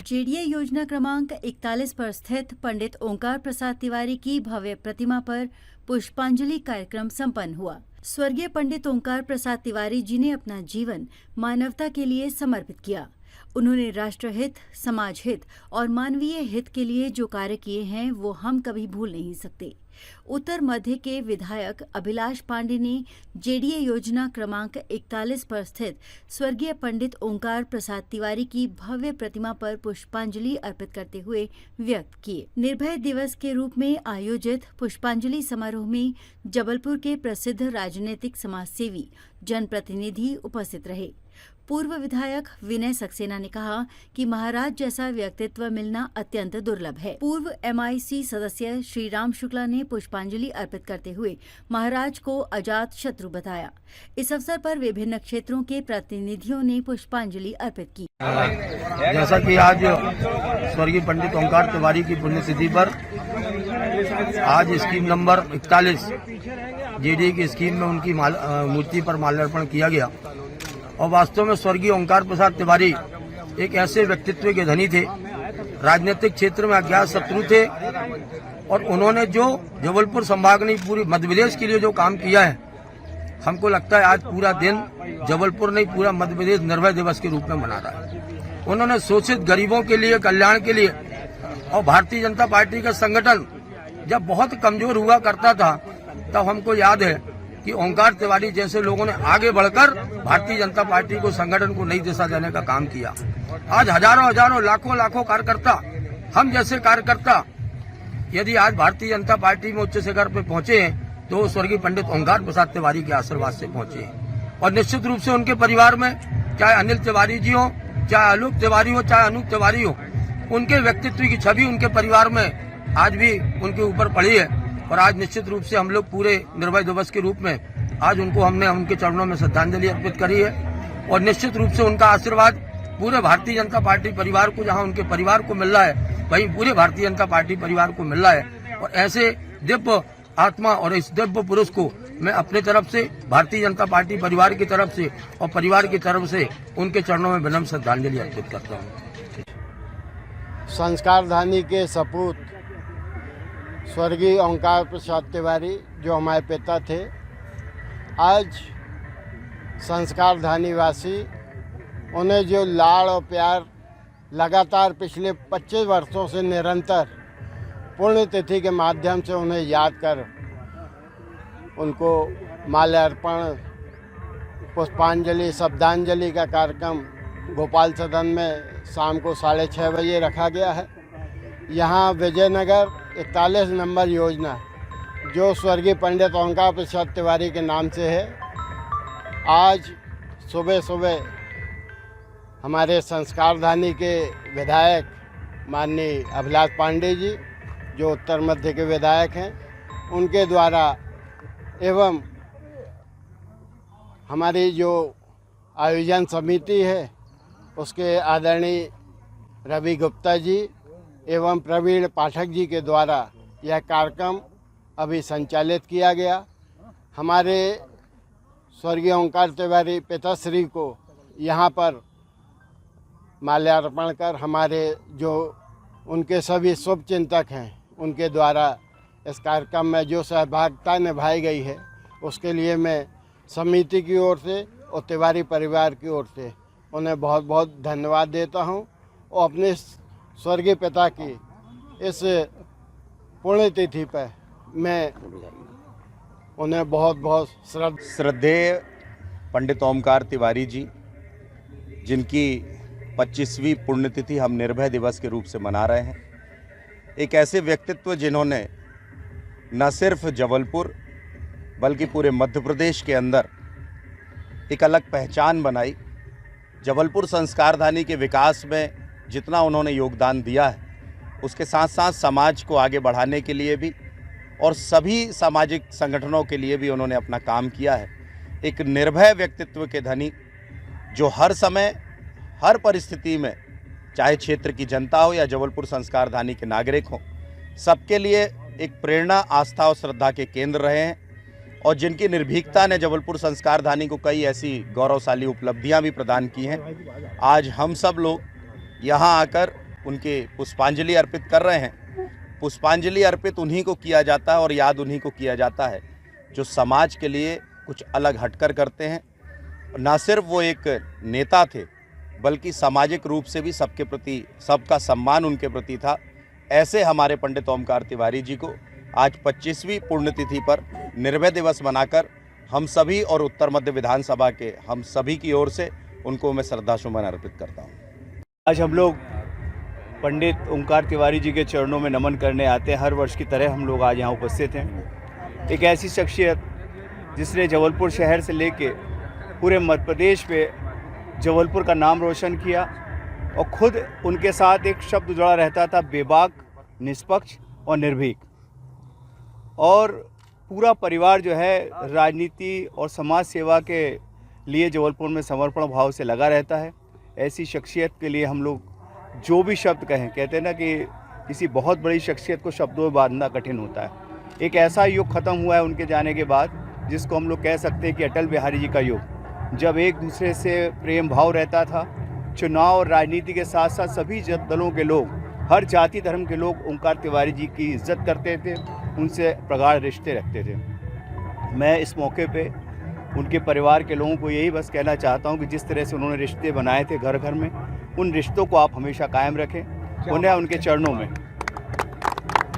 JDA योजना क्रमांक 41 पर स्थित पंडित ओंकार प्रसाद तिवारी की भव्य प्रतिमा पर पुष्पांजलि कार्यक्रम संपन्न हुआ। स्वर्गीय पंडित ओंकार प्रसाद तिवारी जी ने अपना जीवन मानवता के लिए समर्पित किया। उन्होंने राष्ट्रहित, समाज हित और मानवीय हित के लिए जो कार्य किए हैं वो हम कभी भूल नहीं सकते। उत्तर मध्य के विधायक अभिलाष पांडे ने जेडीए योजना क्रमांक 41 पर स्थित स्वर्गीय पंडित ओंकार प्रसाद तिवारी की भव्य प्रतिमा पर पुष्पांजलि अर्पित करते हुए व्यक्त किए। निर्भय दिवस के रूप में आयोजित पुष्पांजलि समारोह में जबलपुर के प्रसिद्ध राजनीतिक समाजसेवी जनप्रतिनिधि उपस्थित रहे। पूर्व विधायक विनय सक्सेना ने कहा कि महाराज जैसा व्यक्तित्व मिलना अत्यंत दुर्लभ है। पूर्व एमआईसी सदस्य श्री राम शुक्ला ने पुष्पांजलि अर्पित करते हुए महाराज को अजात शत्रु बताया। इस अवसर पर विभिन्न क्षेत्रों के प्रतिनिधियों ने पुष्पांजलि अर्पित की। जैसा कि आज स्वर्गीय पंडित ओंकार तिवारी की पुण्यतिथि पर आज स्कीम नंबर 41 जेडीए की स्कीम में उनकी मूर्ति पर माल्यार्पण किया गया। और वास्तव में स्वर्गीय ओंकार प्रसाद तिवारी एक ऐसे व्यक्तित्व के धनी थे, राजनीतिक क्षेत्र में अज्ञात शत्रु थे और उन्होंने जो जबलपुर संभाग नहीं पूरी मध्य प्रदेश के लिए जो काम किया है, हमको लगता है आज पूरा दिन जबलपुर नहीं पूरा मध्य प्रदेश निर्भय दिवस के रूप में मना रहा है। उन्होंने शोषित गरीबों के लिए, कल्याण के लिए और भारतीय जनता पार्टी का संगठन जब बहुत कमजोर हुआ करता था तब हमको याद है कि ओंकार तिवारी जैसे लोगों ने आगे बढ़कर भारतीय जनता पार्टी को, संगठन को नई दिशा देने का काम किया। आज हजारों लाखों कार्यकर्ता, हम जैसे कार्यकर्ता यदि आज भारतीय जनता पार्टी में उच्च शिखर पे पहुंचे हैं तो स्वर्गीय पंडित ओंकार प्रसाद तिवारी के आशीर्वाद से पहुंचे हैं। और निश्चित रूप से उनके परिवार में चाहे अनिल तिवारी जी हो, चाहे आलोक तिवारी हो, चाहे अनूप तिवारी हो, उनके व्यक्तित्व की छवि उनके परिवार में आज भी उनके ऊपर पड़ी है। और आज निश्चित रूप से हम लोग पूरे निर्भय दिवस के रूप में आज हमने उनके चरणों में श्रद्धांजलि अर्पित करी है। और निश्चित रूप से उनका आशीर्वाद पूरे भारतीय जनता पार्टी परिवार को, जहां उनके परिवार को मिल रहा है वहीं पूरे भारतीय जनता पार्टी परिवार को मिल रहा है। और ऐसे दिव्य आत्मा और इस दिव्य पुरुष को मैं अपने तरफ से, भारतीय जनता पार्टी परिवार की तरफ से और परिवार की तरफ से उनके चरणों में विनम्र श्रद्धांजलि अर्पित करता हूँ। संस्कारधानी के सपूत स्वर्गीय ओंकार प्रसाद तिवारी जो हमारे पिता थे, आज संस्कारधानी वासी उन्हें जो लाड़ और प्यार लगातार पिछले 25 वर्षों से निरंतर पुण्यतिथि के माध्यम से उन्हें याद कर उनको माल्यार्पण, पुष्पांजलि, शब्दांजलि का कार्यक्रम भोपाल सदन में शाम को 6:30 बजे रखा गया है। यहाँ विजयनगर 41 नंबर योजना जो स्वर्गीय पंडित ओंकार प्रसाद तिवारी के नाम से है, आज सुबह हमारे संस्कारधानी के विधायक माननीय अभिलाष पांडे जी जो उत्तर मध्य के विधायक हैं, उनके द्वारा एवं हमारी जो आयोजन समिति है उसके आदरणीय रवि गुप्ता जी एवं प्रवीण पाठक जी के द्वारा यह कार्यक्रम अभी संचालित किया गया। हमारे स्वर्गीय ओंकार तिवारी पिताश्री को यहाँ पर माल्यार्पण कर हमारे जो उनके सभी शुभ चिंतक हैं उनके द्वारा इस कार्यक्रम में जो सहभागिता निभाई गई है उसके लिए मैं समिति की ओर से और तिवारी परिवार की ओर से उन्हें बहुत बहुत धन्यवाद देता हूँ। और अपने स्वर्गीय पिता की इस पुण्यतिथि पर मैं उन्हें बहुत बहुत श्रद्धेय पंडित ओंकार तिवारी जी, जिनकी 25वीं पुण्यतिथि हम निर्भय दिवस के रूप से मना रहे हैं। एक ऐसे व्यक्तित्व जिन्होंने न सिर्फ जबलपुर बल्कि पूरे मध्य प्रदेश के अंदर एक अलग पहचान बनाई। जबलपुर संस्कारधानी के विकास में जितना उन्होंने योगदान दिया है, उसके साथ साथ समाज को आगे बढ़ाने के लिए भी और सभी सामाजिक संगठनों के लिए भी उन्होंने अपना काम किया है। एक निर्भय व्यक्तित्व के धनी जो हर समय, हर परिस्थिति में, चाहे क्षेत्र की जनता हो या जबलपुर संस्कारधानी के नागरिक हो, सबके लिए एक प्रेरणा, आस्था और श्रद्धा के केंद्र रहे हैं और जिनकी निर्भीकता ने जबलपुर संस्कारधानी को कई ऐसी गौरवशाली उपलब्धियां भी प्रदान की हैं। आज हम सब लोग यहाँ आकर उनके पुष्पांजलि अर्पित कर रहे हैं। पुष्पांजलि अर्पित उन्हीं को किया जाता है और याद उन्हीं को किया जाता है जो समाज के लिए कुछ अलग हटकर करते हैं। ना सिर्फ वो एक नेता थे बल्कि सामाजिक रूप से भी सबके प्रति, सबका सम्मान उनके प्रति था। ऐसे हमारे पंडित ओमकार तिवारी जी को आज 25वीं पुण्यतिथि पर निर्भय दिवस मनाकर हम सभी और उत्तर मध्य विधानसभा के हम सभी की ओर से उनको मैं श्रद्धासुमन अर्पित करता हूँ। आज हम लोग पंडित ओमकार तिवारी जी के चरणों में नमन करने आते हैं। हर वर्ष की तरह हम लोग आज यहाँ उपस्थित हैं। एक ऐसी शख्सियत जिसने जबलपुर शहर से लेके पूरे मध्य प्रदेश पे जबलपुर का नाम रोशन किया और ख़ुद उनके साथ एक शब्द जुड़ा रहता था, बेबाक, निष्पक्ष और निर्भीक। और पूरा परिवार जो है राजनीति और समाज सेवा के लिए जबलपुर में समर्पण भाव से लगा रहता है। ऐसी शख्सियत के लिए हम लोग जो भी शब्द कहें, कहते हैं ना कि किसी बहुत बड़ी शख्सियत को शब्दों में बांधना कठिन होता है। एक ऐसा युग ख़त्म हुआ है उनके जाने के बाद जिसको हम लोग कह सकते हैं कि अटल बिहारी जी का युग, जब एक दूसरे से प्रेम भाव रहता था। चुनाव और राजनीति के साथ साथ सभी दलों के लोग, हर जाति धर्म के लोग ओमकार तिवारी जी की इज्जत करते थे, उनसे प्रगाढ़ रिश्ते रखते थे। मैं इस मौके पे उनके परिवार के लोगों को यही बस कहना चाहता हूं कि जिस तरह से उन्होंने रिश्ते बनाए थे घर घर में, उन रिश्तों को आप हमेशा कायम रखें। उन्हें उनके चरणों में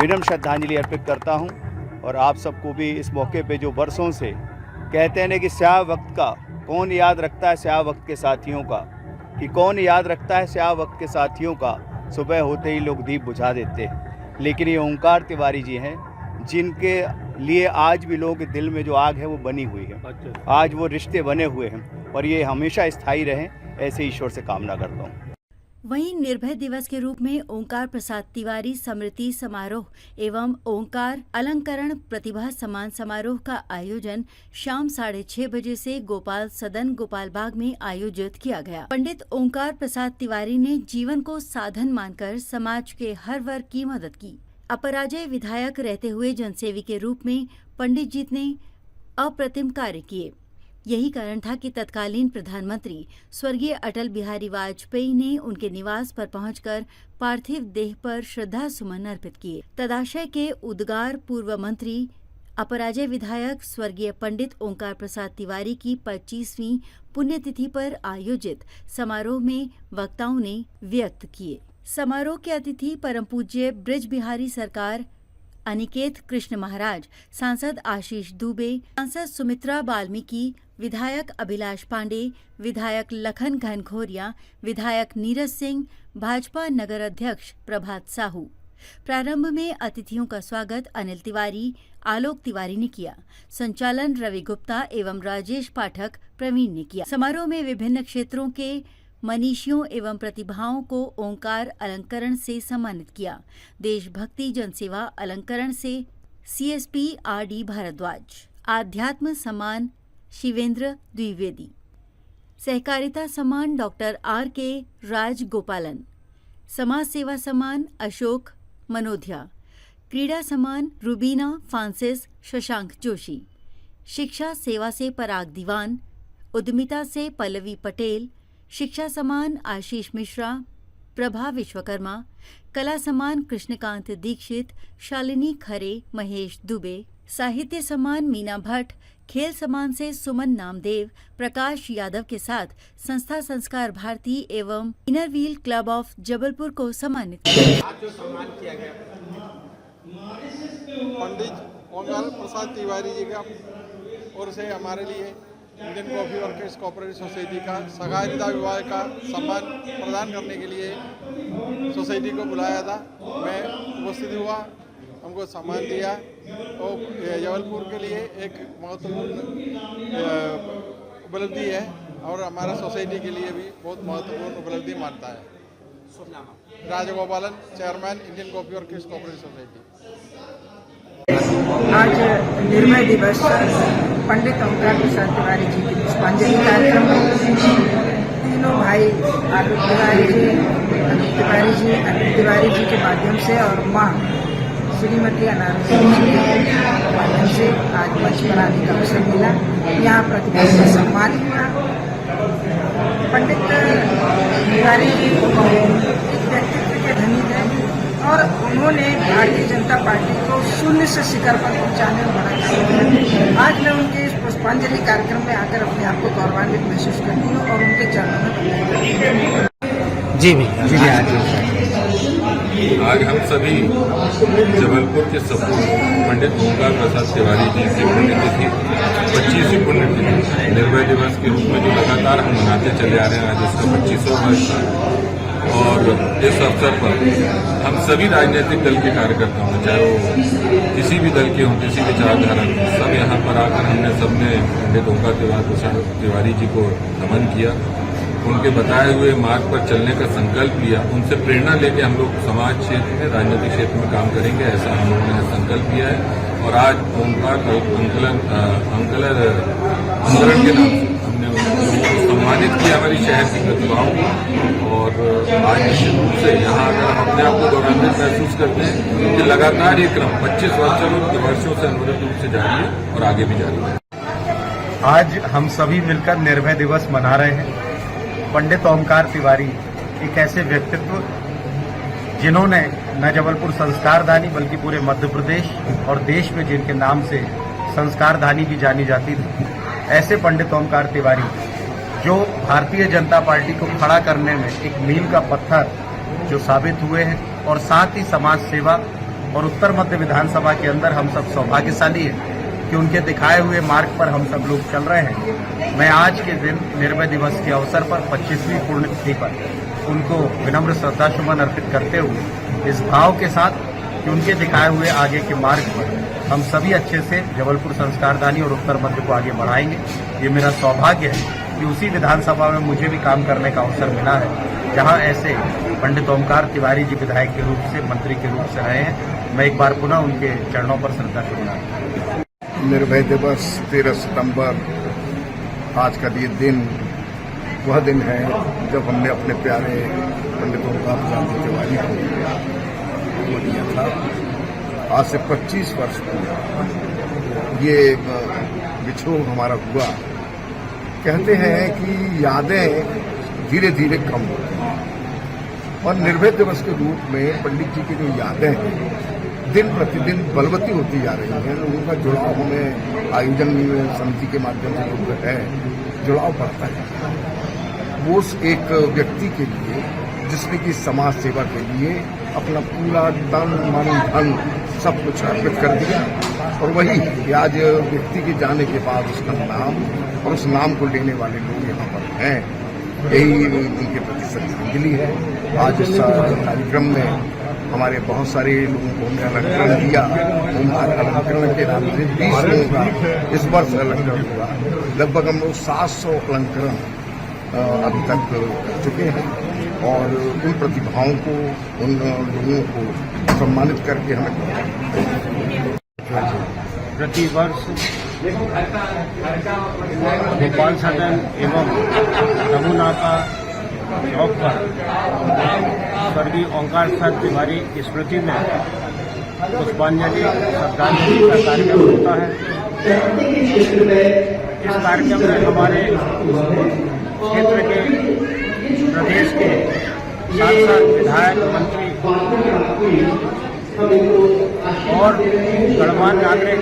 विनम्र श्रद्धांजलि अर्पित करता हूं। और आप सबको भी इस मौके पे जो बरसों से कहते हैं ना कि स्याह वक्त का कौन याद रखता है, स्याह वक्त के साथियों का, कि कौन याद रखता है स्याह वक्त के साथियों का, सुबह होते ही लोग दीप बुझा देते हैं। लेकिन ये ओमकार तिवारी जी हैं जिनके लिए आज भी लोगों के दिल में जो आग है वो बनी हुई है। आज वो रिश्ते बने हुए हैं और ये हमेशा स्थायी रहें, ऐसे ईश्वर से कामना करता हूँ। वहीं निर्भय दिवस के रूप में ओंकार प्रसाद तिवारी स्मृति समारोह एवं ओंकार अलंकरण प्रतिभा सम्मान समारोह का आयोजन शाम 6:30 बजे से गोपाल सदन गोपाल बाग में आयोजित किया गया। पंडित ओंकार प्रसाद तिवारी ने जीवन को साधन मानकर समाज के हर वर्ग की मदद की। अपराजय विधायक रहते हुए जनसेवी के रूप में पंडित जी ने अप्रतिम कार्य किए। यही कारण था कि तत्कालीन प्रधानमंत्री स्वर्गीय अटल बिहारी वाजपेयी ने उनके निवास पर पहुंचकर पार्थिव देह पर श्रद्धा सुमन अर्पित किए। तदाशय के उद्गार पूर्व मंत्री अपराजय विधायक स्वर्गीय पंडित ओंकार प्रसाद तिवारी की 25वीं पुण्यतिथि पर आयोजित समारोह में वक्ताओं ने व्यक्त किए। समारोह के अतिथि परम पूज्य ब्रिज बिहारी सरकार, अनिकेत कृष्ण महाराज, सांसद आशीष दुबे, सांसद सुमित्रा वाल्मीकि, विधायक अभिलाष पांडे, विधायक लखन घनघोरिया, विधायक नीरज सिंह, भाजपा नगर अध्यक्ष प्रभात साहू। प्रारंभ में अतिथियों का स्वागत अनिल तिवारी, आलोक तिवारी ने किया। संचालन रवि गुप्ता एवं राजेश पाठक प्रवीण ने किया। समारोह में विभिन्न क्षेत्रों के मनीषियों एवं प्रतिभाओं को ओंकार अलंकरण से सम्मानित किया। देशभक्ति जनसेवा अलंकरण से CSP RD भारद्वाज, आध्यात्म सम्मान शिवेंद्र द्विवेदी, सहकारिता सम्मान डॉक्टर RK राजगोपालन, समाज सेवा सम्मान अशोक मनोधिया, क्रीड़ा सम्मान रुबीना फ्रांसिस शशांक जोशी, शिक्षा सेवा से पराग दीवान, उद्यमिता से पल्लवी पटेल, शिक्षा सम्मान आशीष मिश्रा, प्रभा विश्वकर्मा, कला सम्मान कृष्णकांत दीक्षित, शालिनी खरे, महेश दुबे, साहित्य सम्मान मीना भट्ट, खेल सम्मान से सुमन नामदेव, प्रकाश यादव के साथ संस्था संस्कार भारती एवं inner wheel club of Jabalpur को सम्मानित किया। आज जो सम्मान किया गया पंडित ओंकार प्रसाद तिवारी जी का ओर से हमारे लिए Indian coffee workers cooperative society का सहकारिता विभाग का सम्मान प्रदान करने के लिए सोसाइटी को बुलाया था। मैं उपस्थित हुआ, हमको सम्मान दिया और जबलपुर के लिए एक महत्वपूर्ण उपलब्धि है और हमारा सोसाइटी के लिए भी बहुत महत्वपूर्ण उपलब्धि मानता है। Rajagopalan, chairman Indian coffee workers cooperative society. आज निर्भय दिवस पंडित ओंकार प्रसाद तिवारी जी की पुष्पांजलि कार्यक्रम में तीनों भाई आलोक तिवारी जी, अनिल तिवारी जी के माध्यम से और माँ श्रीमती अनारसी जी के माध्यम से आज मंच बनाने का अवसर मिला। यहाँ प्रतिभा से सम्मान हुआ। पंडित तिवारी जी एक व्यक्तित्व के और उन्होंने भारतीय जनता पार्टी को शून्य से शिखर पर पहुंचाने में बड़ा काम किया। आज मैं उनके इस पुष्पांजलि कार्यक्रम में आकर अपने आप को गौरवान्वित महसूस करती हूँ और उनके चरणों में बधाई देती हूँ। जी भैया आज हम सभी जबलपुर के सपूत पंडित ओंकार प्रसाद तिवारी जी की पुण्यतिथि 25वीं पुण्यतिथि निर्भय दिवस के रूप में जो लगातार हम मनाते चले आ रहे हैं, आज इसका 25वां वर्ष था। और इस अवसर पर हम सभी राजनीतिक दल के कार्यकर्ता हों, चाहे वो किसी भी दल के हों, किसी विचारधारा के, सब यहाँ पर आकर हमने सबने पंडित ओंकार प्रसाद तिवारी जी को नमन किया, उनके बताए हुए मार्ग पर चलने का संकल्प लिया। उनसे प्रेरणा लेके हम लोग समाज क्षेत्र में, राजनीतिक क्षेत्र में काम करेंगे, ऐसा हम लोगों ने संकल्प लिया है। और आज ओंकार आंदोलन के नाम से हमने उनको सम्मानित किया, हमारी शहर की प्रतिभाओं को। और आज निश्चित रूप से यहाँ अगर हम अपने आप को गौरवान्वित महसूस करते हैं कि लगातार ये क्रम 25 वर्षों से अनवरत रूप से जारी है और आगे भी जारी है। आज हम सभी मिलकर निर्भय दिवस मना रहे हैं। पंडित ओंकार तिवारी एक ऐसे व्यक्तित्व जिन्होंने न जबलपुर संस्कारधानी बल्कि पूरे मध्य प्रदेश और देश में जिनके नाम से संस्कारधानी भी जानी जाती थी, ऐसे पंडित ओंकार तिवारी जो भारतीय जनता पार्टी को खड़ा करने में एक मील का पत्थर जो साबित हुए हैं, और साथ ही समाज सेवा और उत्तर मध्य विधानसभा के अंदर हम सब सौभाग्यशाली हैं कि उनके दिखाए हुए मार्ग पर हम सब लोग चल रहे हैं। मैं आज के दिन निर्भय दिवस के अवसर पर 25वीं पुण्यतिथि पर उनको विनम्र श्रद्धासुमन अर्पित करते हुए इस भाव के साथ कि उनके दिखाए हुए आगे के मार्ग पर हम सभी अच्छे से जबलपुर संस्कारधानी और उत्तर मध्य को आगे बढ़ाएंगे। ये मेरा सौभाग्य है कि उसी विधानसभा में मुझे भी काम करने का अवसर मिला है जहां ऐसे पंडित ओंकार तिवारी जी विधायक के रूप से, मंत्री के रूप से रहे हैं। मैं एक बार पुनः उनके चरणों पर श्रद्धासुमन। निर्भय दिवस 13 सितंबर, आज का ये दिन वह दिन है जब हमने अपने प्यारे पंडित ओंकार प्रसाद तिवारी को दिया था। आज से 25 वर्ष पूर्व ये विछोह हमारा हुआ। कहते हैं कि यादें धीरे धीरे कम होती हैं और निर्भय दिवस के रूप में पंडित जी की जो यादें हैं दिन प्रतिदिन बलवती होती जा रही हैं। लोगों का जुड़ाव हमें आयोजन समिति के माध्यम से जो है जुड़ाव बढ़ता है। वो एक व्यक्ति के लिए जिसने कि समाज सेवा के लिए अपना पूरा तन मन धन सब कुछ अर्पित कर दिया, और वही आज व्यक्ति के जाने के बाद उसका नाम और उस नाम को लेने वाले लोग यहाँ पर हैं। यही उनके प्रति श्रद्धांजलि है। आज इस कार्यक्रम में हमारे बहुत सारे लोगों को हमने अलंकरण दिया। अलंकरण के नाम से 20 लोगों का इस वर्ष अलंकरण हुआ। लगभग हम लोग 700 अलंकरण अभी तक कर चुके हैं, और उन प्रतिभाओं को, उन लोगों को सम्मानित करके हमें प्रतिवर्ष गोपाल सदन एवं रघुनाथा चौक पर स्वर्गीय ओंकार प्रसाद तिवारी की स्मृति में पुष्पांजलि श्रद्धांजलि का कार्यक्रम होता है। इस कार्यक्रम में हमारे क्षेत्र के, प्रदेश के सांसद, विधायक, मंत्री और गणमान्य नागरिक,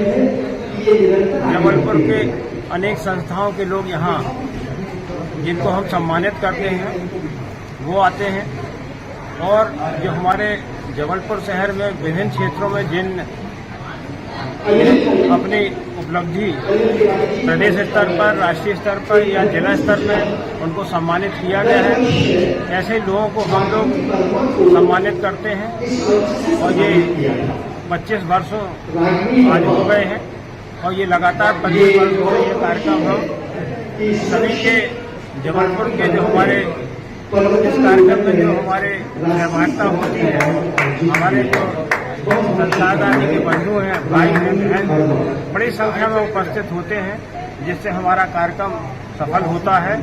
जबलपुर के अनेक संस्थाओं के लोग यहाँ जिनको हम सम्मानित करते हैं वो आते हैं। और जो हमारे जबलपुर शहर में विभिन्न क्षेत्रों में जिन अपनी उपलब्धि प्रदेश स्तर पर, राष्ट्रीय स्तर पर या जिला स्तर में उनको सम्मानित किया गया है, ऐसे लोगों को हम लोग सम्मानित करते हैं। और ये 25 वर्षों आज हो गए हैं और ये लगातार 25 वर्षों से ये कार्यक्रम हम सभी के जबलपुर के जो हमारे इस कार्यक्रम में जो हमारे सहभागिता होती है, हमारे जो संस्कारधानी के बंधु हैं, भाई हैं, बहन बड़ी संख्या में उपस्थित होते हैं, जिससे हमारा कार्यक्रम सफल होता है।